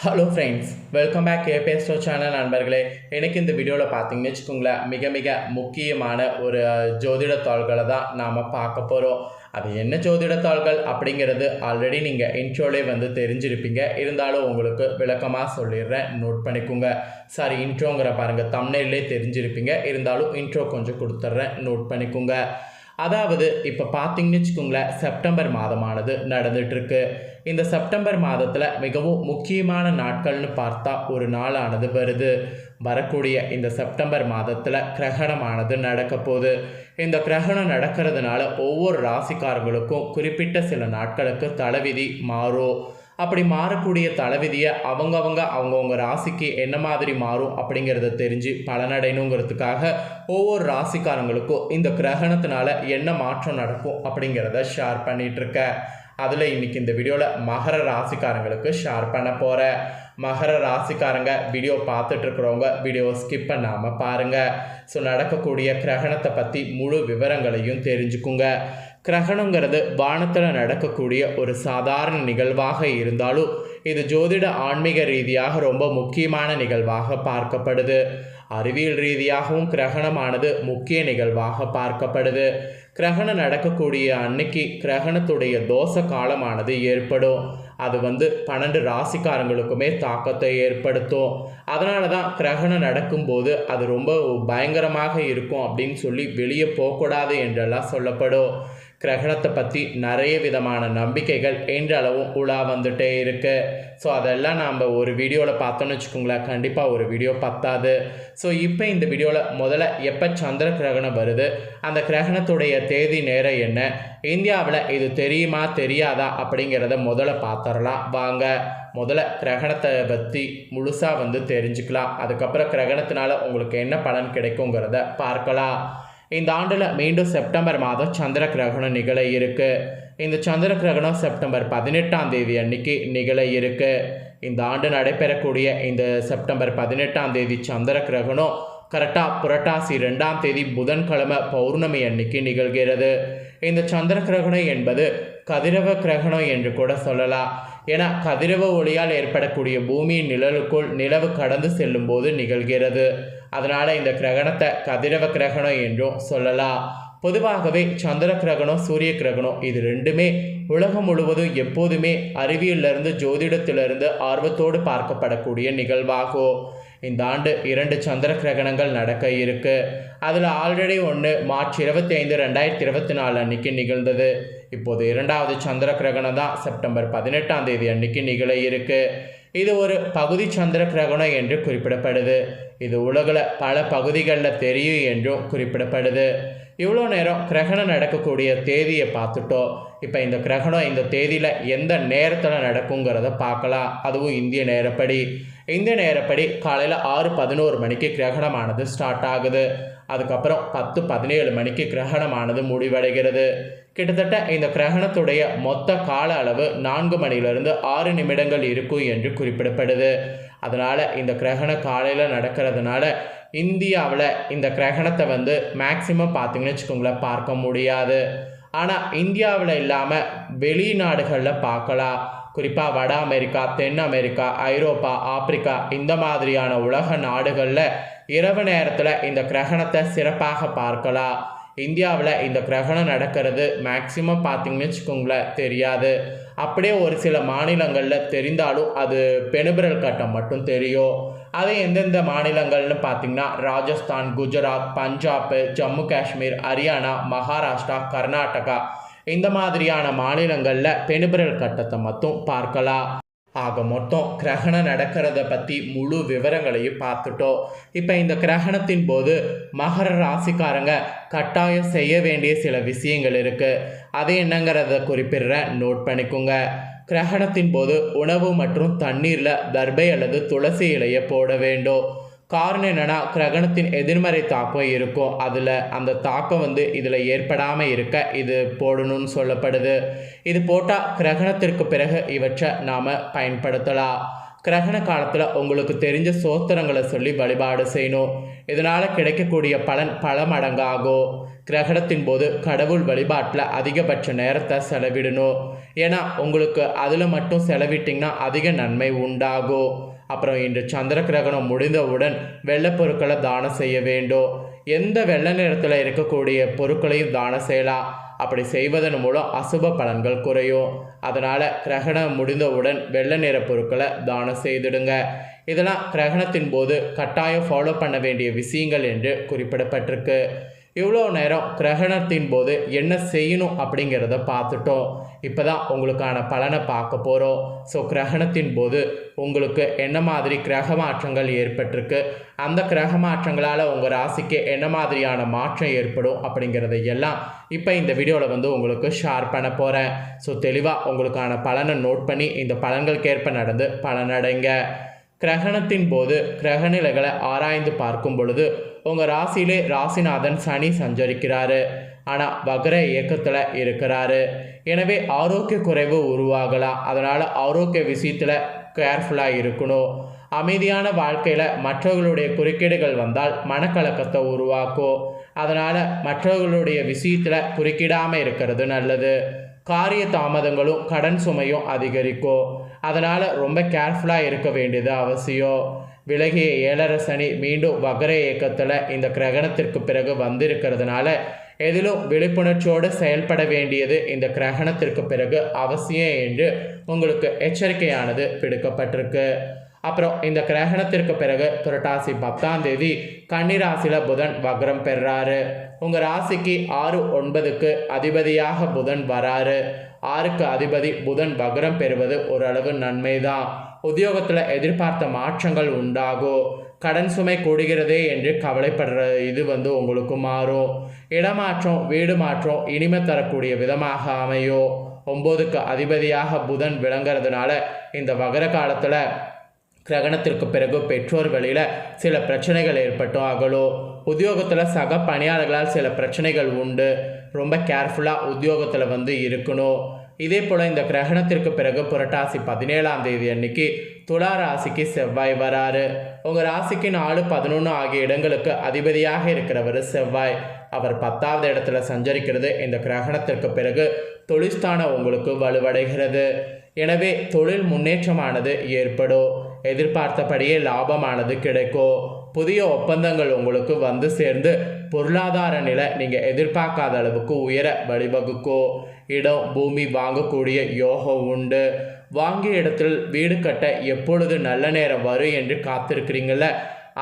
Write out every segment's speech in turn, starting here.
Hello friends, welcome back KBS channel நண்பர்களே. எனக்கு இந்த வீடியோவில் பார்த்தீங்கன்னு வச்சுக்கோங்களேன், மிக மிக முக்கியமான ஒரு ஜோதிட தாள்களை தான் நாம் பார்க்க போகிறோம். அது என்ன ஜோதிட தாள்கள் அப்படிங்கிறது ஆல்ரெடி நீங்கள் இன்ட்ரோலே தெரிஞ்சிருப்பீங்க. இருந்தாலும் உங்களுக்கு விளக்கமாக சொல்லிடுறேன், நோட் பண்ணிக்கோங்க. சாரி, இன்ட்ரோங்கிற பாருங்கள், தம்ப்நெயிலே தெரிஞ்சிருப்பீங்க. இருந்தாலும் இன்ட்ரோ கொஞ்சம் கொடுத்துட்றேன், நோட் பண்ணிக்கோங்க. அதாவது இப்போ பார்த்தீங்கன்னு வச்சுக்கோங்களேன், செப்டம்பர் மாதமானது நடந்துகிட்ருக்கு. இந்த செப்டம்பர் மாதத்தில் மிகவும் முக்கியமான நாட்கள்னு பார்த்தா ஒரு நாளானது வருது. வரக்கூடிய இந்த செப்டம்பர் மாதத்தில் கிரகணமானது நடக்க போகுது. இந்த கிரகணம் நடக்கிறதுனால ஒவ்வொரு ராசிக்காரங்களுக்கும் குறிப்பிட்ட சில நாட்களுக்கு தலைவிதி மாறும். அப்படி மாறக்கூடிய தலைவிதியை அவங்கவுங்க ராசிக்கு என்ன மாதிரி மாறும் அப்படிங்கிறத தெரிஞ்சு பலனடையணுங்கிறதுக்காக ஒவ்வொரு ராசிக்காரங்களுக்கும் இந்த கிரகணத்தினால என்ன மாற்றம் நடக்கும் அப்படிங்கிறத ஷேர் பண்ணிகிட்ருக்கேன். அதில் இன்றைக்கி இந்த வீடியோவில் மகர ராசிக்காரங்களுக்கு ஷேர் பண்ண போகிறேன். மகர ராசிக்காரங்க வீடியோ பார்த்துட்ருக்குறவங்க வீடியோ ஸ்கிப் பண்ணாமல் பாருங்கள். ஸோ நடக்கக்கூடிய கிரகணத்தை பற்றி முழு விவரங்களையும் தெரிஞ்சுக்குங்க. கிரகணங்கிறது வானத்தில் நடக்கக்கூடிய ஒரு சாதாரண நிகழ்வாக இருந்தாலும் இது ஜோதிட ஆன்மீக ரீதியாக ரொம்ப முக்கியமான நிகழ்வாக பார்க்கப்படுது. அறிவியல் ரீதியாகவும் கிரகணமானது முக்கிய நிகழ்வாக பார்க்கப்படுது. கிரகணம் நடக்கக்கூடிய அன்னைக்கு கிரகணத்துடைய தோஷ காலமானது ஏற்படும். அது 12 ராசிக்காரங்களுக்குமே தாக்கத்தை ஏற்படுத்தும். அதனால தான் கிரகணம் நடக்கும்போது அது ரொம்ப பயங்கரமாக இருக்கும் அப்படின்னு சொல்லி வெளியே போகக்கூடாது என்றெல்லாம் சொல்லப்படும். கிரகணத்தை பற்றி நிறைய விதமான நம்பிக்கைகள் என்றளவும் உலா வந்துட்டே இருக்கு. ஸோ அதெல்லாம் நாம் ஒரு வீடியோவில் பார்த்தோன்னு வச்சுக்கோங்களேன், கண்டிப்பாக ஒரு வீடியோ பத்தாது. ஸோ இப்போ இந்த வீடியோவில் முதல்ல எப்போ சந்திர கிரகணம் வருது, அந்த கிரகணத்துடைய தேதி நேரம் என்ன, இந்தியாவில் இது தெரியுமா தெரியாதா அப்படிங்கிறத முதல்ல பார்த்துடலாம் வாங்க. முதல்ல கிரகணத்தை பற்றி முழுசாக தெரிஞ்சுக்கலாம். அதுக்கப்புறம் கிரகணத்தினால உங்களுக்கு என்ன பலன் கிடைக்குங்கிறத பார்க்கலாம். இந்த ஆண்டில் மீண்டும் செப்டம்பர் மாதம் சந்திர கிரகணம் நிகழ இருக்கு. இந்த சந்திர கிரகணம் செப்டம்பர் 18ஆம் தேதி அன்னைக்கு நிகழ இருக்கு. இந்த ஆண்டு நடைபெறக்கூடிய இந்த செப்டம்பர் 18ஆம் தேதி சந்திர கிரகணம் கரெக்டாக புரட்டாசி 2ஆம் தேதி புதன்கிழமை பௌர்ணமி அன்னைக்கு நிகழ்கிறது. இந்த சந்திர கிரகணம் என்பது கதிரவ கிரகணம் என்று கூட சொல்லலாம். ஏன்னா கதிரவ ஒளியால் ஏற்படக்கூடிய பூமியின் நிழலுக்குள் நிலவு கடந்து செல்லும் போது நிகழ்கிறது. அதனால் இந்த கிரகணத்தை கதிரவ கிரகணம் என்றும் சொல்லலாம். பொதுவாகவே சந்திர கிரகணம் சூரிய கிரகணம் இது ரெண்டுமே உலகம் முழுவதும் எப்போதுமே அறிவியலிருந்து ஜோதிடத்திலிருந்து ஆர்வத்தோடு பார்க்கப்படக்கூடிய நிகழ்வாகும். இந்த ஆண்டு 2 சந்திர கிரகணங்கள் நடக்க இருக்கு. அதில் ஆல்ரெடி ஒன்று மார்ச் 25, 2024 அன்னைக்கு நிகழ்ந்தது. இப்போது 2வது சந்திர கிரகணம் தான் செப்டம்பர் 18ஆம் தேதி அன்னைக்கு நிகழ இருக்கு. இது ஒரு பகுதி சந்திர கிரகணம் என்று குறிப்பிடப்படுது. இது உலகில் பல பகுதிகளில் தெரியும் என்றும் குறிப்பிடப்படுது. இவ்வளோ நேரம் கிரகணம் நடக்கக்கூடிய தேதியை பார்த்துட்டோம். இப்போ இந்த கிரகணம் இந்த தேதியில் எந்த நேரத்தில் நடக்குங்கிறத பார்க்கலாம். அதுவும் இந்திய நேரப்படி. இந்திய நேரப்படி காலையில் 6:11 மணிக்கு கிரகணமானது ஸ்டார்ட் ஆகுது. அதுக்கப்புறம் 10:17 மணிக்கு கிரகணமானது முடிவடைகிறது. கிட்டத்தட்ட இந்த கிரகணத்துடைய மொத்த கால அளவு 4 மணிலிருந்து 6 நிமிடங்கள் இருக்கும் என்று குறிப்பிடப்படுது. அதனால் இந்த கிரகணம் காலையில் நடக்கிறதுனால இந்தியாவில் இந்த கிரகணத்தை மேக்சிமம் பார்த்திங்கன்னு வச்சுக்கோங்களேன் பார்க்க முடியாது. ஆனால் இந்தியாவில் இல்லாமல் வெளிநாடுகளில் பார்க்கலாம். குறிப்பாக வட அமெரிக்கா, தென் அமெரிக்கா, ஐரோப்பா, ஆப்பிரிக்கா இந்த மாதிரியான உலக நாடுகளில் இரவு நேரத்தில் இந்த கிரகணத்தை சிறப்பாக பார்க்கலாம். இந்தியாவில் இந்த கிரகணம் நடக்கிறது மேக்சிமம் பார்த்திங்கன்னு வச்சுக்கோங்களேன் தெரியாது. அப்படியே ஒரு சில மாநிலங்களில் தெரிந்தாலும் அது பெணுபிரல் கட்டம் மட்டும் தெரியும். அது எந்தெந்த மாநிலங்கள்னு பார்த்திங்கன்னா ராஜஸ்தான், குஜராத், பஞ்சாப், ஜம்மு காஷ்மீர், ஹரியானா, மகாராஷ்டிரா, கர்நாடகா இந்த மாதிரியான மாநிலங்களில் பெணுபிரல் கட்டத்தை மட்டும் பார்க்கலாம். ஆக மொத்தம் கிரகணம் நடக்கிறத பற்றி முழு விவரங்களையும் பார்த்துட்டோம். இப்போ இந்த கிரகணத்தின் போது மகர ராசிக்காரங்க கட்டாயம் செய்ய வேண்டிய சில விஷயங்கள் இருக்குது. அது என்னங்கிறத குறிப்பிடுறேன், நோட் பண்ணிக்கோங்க. கிரகணத்தின் போது உணவு மற்றும் தண்ணீரில் தர்பை அல்லது துளசி இலையை போட வேண்டும். காரணம் என்னென்னா கிரகணத்தின் எதிர்மறை தாக்கம் இருக்கும். அதில் அந்த தாக்கம் இதில் ஏற்படாமல் இருக்க இது போடணும்னு சொல்லப்படுது. இது போட்டால் கிரகணத்திற்கு பிறகு இவற்றை நாம் பயன்படுத்தலாம். கிரகண காலத்தில் உங்களுக்கு தெரிஞ்ச சோத்திரங்களை சொல்லி வழிபாடு செய்யணும். இதனால் கிடைக்கக்கூடிய பலன் பல மடங்காகும். கிரகணத்தின் போது கடவுள் வழிபாட்டில் அதிகபட்ச நேரத்தை செலவிடணும். ஏன்னா உங்களுக்கு அதில் மட்டும் செலவிட்டிங்கன்னா அதிக நன்மை உண்டாகும். அப்புறம் இன்று சந்திர கிரகணம் முடிந்தவுடன் வெள்ளை பொருட்களை தானம் செய்ய வேண்டும். எந்த வெள்ளை நிறத்தில் இருக்கக்கூடிய பொருட்களையும் தானம் செய்யலாம். அப்படி செய்வதன் மூலம் அசுப பலன்கள் குறையும். அதனால் கிரகணம் முடிந்தவுடன் வெள்ளை நிற பொருட்களை தானம் செய்திடுங்க. இதெல்லாம் கிரகணத்தின் போது கட்டாயம் ஃபாலோ பண்ண வேண்டிய விஷயங்கள் என்று குறிப்பிடப்பட்டிருக்கு. இவ்வளோ நேரம் கிரகணத்தின் போது என்ன செய்யணும் அப்படிங்கிறத பார்த்துட்டோம். இப்போ தான் உங்களுக்கான பலனை பார்க்க போகிறோம். ஸோ கிரகணத்தின் போது உங்களுக்கு என்ன மாதிரி கிரக மாற்றங்கள் ஏற்பட்டிருக்கு, அந்த கிரக மாற்றங்களால் உங்கள் ராசிக்கு என்ன மாதிரியான மாற்றம் ஏற்படும் அப்படிங்கிறத எல்லாம் இப்போ இந்த வீடியோவில் உங்களுக்கு ஷேர் பண்ண போகிறேன். ஸோ தெளிவாக உங்களுக்கான பலனை நோட் பண்ணி இந்த பலன்களுக்கேற்ப நடந்து பலனடைங்க. கிரகணத்தின் போது கிரகநிலைகளை ஆராய்ந்து பார்க்கும் பொழுது உங்கள் ராசியிலே ராசிநாதன் சனி சஞ்சரிக்கிறாரு. ஆனால் வக்ர இயக்கத்தில் இருக்கிறாரு. எனவே ஆரோக்கிய குறைவு உருவாகலாம். அதனால் ஆரோக்கிய விஷயத்தில் கேர்ஃபுல்லாக இருக்கணும். அமைதியான வாழ்க்கையில் மற்றவர்களுடைய குறுக்கீடுகள் வந்தால் மனக்கலக்கத்தை உருவாக்கும். அதனால் மற்றவர்களுடைய விஷயத்தில் குறுக்கிடாமல் இருக்கிறது நல்லது. காரிய தாமதங்களும் கடன் சுமையும் அதிகரிக்கும். அதனால் ரொம்ப கேர்ஃபுல்லாக இருக்க வேண்டியது அவசியம். விலகிய 7.5 சனி மீண்டும் வக்ர இயக்கத்தில் இந்த கிரகணத்திற்கு பிறகு வந்திருக்கிறதுனால எதிலும் விழிப்புணர்ச்சியோடு செயல்பட வேண்டியது இந்த கிரகணத்திற்கு பிறகு அவசியம் என்று உங்களுக்கு எச்சரிக்கையானது விடுக்கப்பட்டிருக்கு. அப்புறம் இந்த கிரகணத்திற்கு பிறகு புரட்டாசி 10ஆம் தேதி கன்னிராசியில் புதன் வக்ரம் பெறாரு. உங்கள் ராசிக்கு 6-9க்கு அதிபதியாக புதன் வராரு. 6க்கு அதிபதி புதன் வக்ரம் பெறுவது ஓரளவு நன்மைதான். உத்தியோகத்தில் எதிர்பார்த்த மாற்றங்கள் உண்டாகும். கடன் சுமை கூடுகிறதே என்று கவலைப்படுற இது உங்களுக்கு மாறும். இடமாற்றம் வீடு மாற்றம் இனிமை தரக்கூடிய விதமாக அமையும். 9க்கு அதிபதியாக புதன் விளங்குறதுனால இந்த வக்ர காலத்தில் கிரகணத்திற்கு பிறகு பெற்றோர் வழியில் சில பிரச்சனைகள் ஏற்பட்டும் அகலும். உத்தியோகத்தில் சக பணியாளர்களால் சில பிரச்சனைகள் உண்டு. ரொம்ப கேர்ஃபுல்லாக உத்தியோகத்தில் இருக்கணும். இதே போல் இந்த கிரகணத்திற்கு பிறகு புரட்டாசி 17ஆம் தேதி அன்னைக்கு துலா ராசிக்கு செவ்வாய் வராரு. உங்கள் ராசிக்கு 4-11 ஆகிய இடங்களுக்கு அதிபதியாக இருக்கிறவர் செவ்வாய். அவர் 10வது இடத்துல சஞ்சரிக்கிறது இந்த கிரகணத்திற்கு பிறகு தொழில்ஸ்தானம் உங்களுக்கு வலுவடைகிறது. எனவே தொழில் முன்னேற்றமானது ஏற்படும். எதிர்பார்த்தபடியே லாபமானது கிடைக்கும். புதிய ஒப்பந்தங்கள் உங்களுக்கு வந்து சேர்ந்து பொருளாதார நிலை நீங்கள் எதிர்பார்க்காத அளவுக்கு உயர வழிவகுக்கும். இடம் பூமி வாங்கக்கூடிய யோகம் உண்டு. வாங்கிய இடத்தில் வீடு கட்ட எப்பொழுது நல்ல நேரம் வரும் என்று காத்திருக்கிறீங்கள,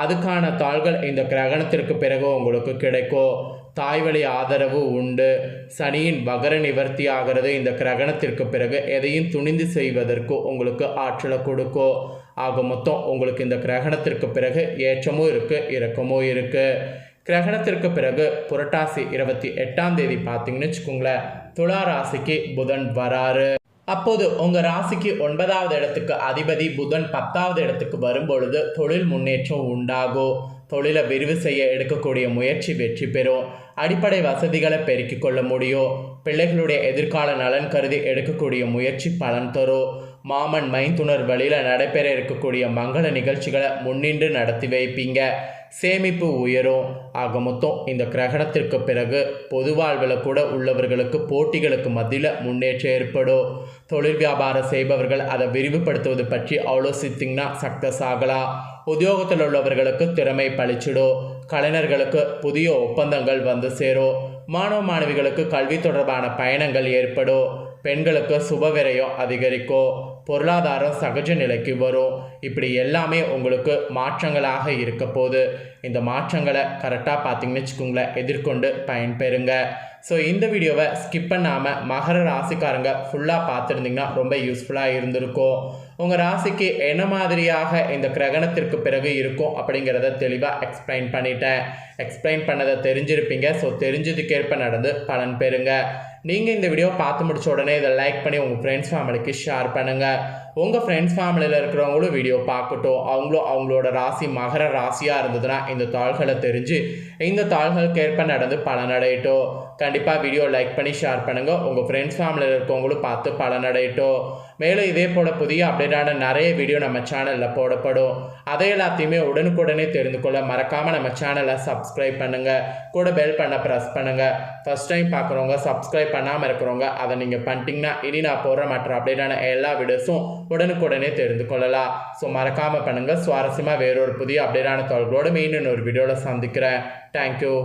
அதுக்கான தாள்கள் இந்த கிரகணத்திற்கு பிறகு உங்களுக்கு கிடைக்கும். தாய்வழி ஆதரவு உண்டு. சனியின் வகர நிவர்த்தி ஆகிறது இந்த கிரகணத்திற்கு பிறகு எதையும் துணிந்து செய்வதற்கு உங்களுக்கு ஆற்றலை கொடுக்கும். ஆக மொத்தம் உங்களுக்கு இந்த கிரகணத்திற்கு பிறகு ஏற்றமும் இருக்குது இறக்கமும் இருக்குது. கிரகணத்திற்கு பிறகு புரட்டாசி 28ஆம் தேதி பார்த்தீங்கன்னு வச்சுக்கோங்களேன், துலா ராசிக்கு புதன் வராரு. அப்போது உங்கள் ராசிக்கு 9வது இடத்துக்கு அதிபதி புதன் 10வது இடத்துக்கு வரும்பொழுது தொழில் முன்னேற்றம் உண்டாகும். தொழிலை விரிவு செய்ய எடுக்கக்கூடிய முயற்சி வெற்றி பெறும். அடிப்படை வசதிகளை பெருக்கிக் கொள்ள முடியும். பிள்ளைகளுடைய எதிர்கால நலன் கருதி எடுக்கக்கூடிய முயற்சி பலன் தரும். மாமன் மைந்துணர் வழியில் நடைபெற இருக்கக்கூடிய மங்கள நிகழ்ச்சிகளை முன்னின்று நடத்தி வைப்பீங்க. சேமிப்பு உயரும். ஆக மொத்தம் இந்த கிரகணத்திற்கு பிறகு பொது வாழ்வில் கூட உள்ளவர்களுக்கு போட்டிகளுக்கு மத்தியில் முன்னேற்றம் ஏற்படும். தொழில் வியாபாரம் செய்பவர்கள் அதை விரிவுபடுத்துவது பற்றி ஆலோசித்திங்கன்னா சக்ஸஸ் ஆகலாம். உத்தியோகத்தில் உள்ளவர்களுக்கு திறமை பளிச்சிடும். கலைஞர்களுக்கு புதிய ஒப்பந்தங்கள் வந்து சேரும். மாணவ மாணவிகளுக்கு கல்வி தொடர்பான பயணங்கள் ஏற்படும். பெண்களுக்கு சுபவிரயம் அதிகரிக்கும். பொருளாதாரம் சகஜ நிலைக்கு வரும். இப்படி எல்லாமே உங்களுக்கு மாற்றங்களாக இருக்க போது. இந்த மாற்றங்களை கரெக்டாக பார்த்தீங்கன்னு வச்சுக்கோங்களேன், எதிர்கொண்டு பயன்பெறுங்க. ஸோ இந்த வீடியோவை ஸ்கிப் பண்ணாமல் மகர ராசிக்காரங்க ஃபுல்லாக பார்த்துருந்தீங்கன்னா ரொம்ப யூஸ்ஃபுல்லாக இருந்திருக்கும். உங்கள் ராசிக்கு என்ன மாதிரியாக இந்த கிரகணத்திற்கு பிறகு இருக்கும் அப்படிங்கிறத தெளிவாக எக்ஸ்பிளைன் பண்ணிட்டேன். எக்ஸ்பிளைன் பண்ணதை தெரிஞ்சிருப்பீங்க. ஸோ தெரிஞ்சதுக்கேற்ப நடந்து பலன் பெறுங்க. நீங்கள் இந்த வீடியோ பார்த்து முடிச்ச உடனே இதை லைக் பண்ணி உங்கள் ஃப்ரெண்ட்ஸ் ஃபேமிலிக்கு ஷேர் பண்ணுங்கள். உங்கள் ஃப்ரெண்ட்ஸ் ஃபேமிலியில் இருக்கிறவங்களும் வீடியோ பார்க்கட்டும். அவங்களோட ராசி மகர ராசியாக இருந்ததுன்னா இந்த தாள்களை தெரிஞ்சு இந்த தாள்களுக்கேற்ப நடந்து பலனடையட்டும். கண்டிப்பாக வீடியோ லைக் பண்ணி ஷேர் பண்ணுங்கள். உங்கள் ஃப்ரெண்ட்ஸ் ஃபேமிலியில் இருக்கவங்களும் பார்த்து பலனடையட்டும். மேலும் இதே போல் புதிய அப்டேட்டான நிறைய வீடியோ நம்ம சேனலில் போடப்படும். அதை எல்லாத்தையுமே உடனுக்குடனே தெரிந்து கொள்ள மறக்காமல் நம்ம சேனலை சப்ஸ்கிரைப் பண்ணுங்கள். கூட பெல் பண்ண ப்ரெஸ் பண்ணுங்கள். ஃபஸ்ட் டைம் பார்க்குறவங்க, சப்ஸ்கிரைப் பண்ணாமல் இருக்கிறவங்க அதை நீங்கள் பண்ணிட்டீங்கன்னா இனி நான் போடுற மற்ற அப்டேட்டான எல்லா வீடியோஸும் உடனுக்குடனே தெரிந்து கொள்ளலாம். ஸோ மறக்காமல் பண்ணுங்கள். சுவாரஸ்யமாக வேறொரு புதிய அப்டேட்டான தகவல்களோடு மீண்டும் ஒரு வீடியோவில் சந்திக்கிறேன். தேங்க்யூ.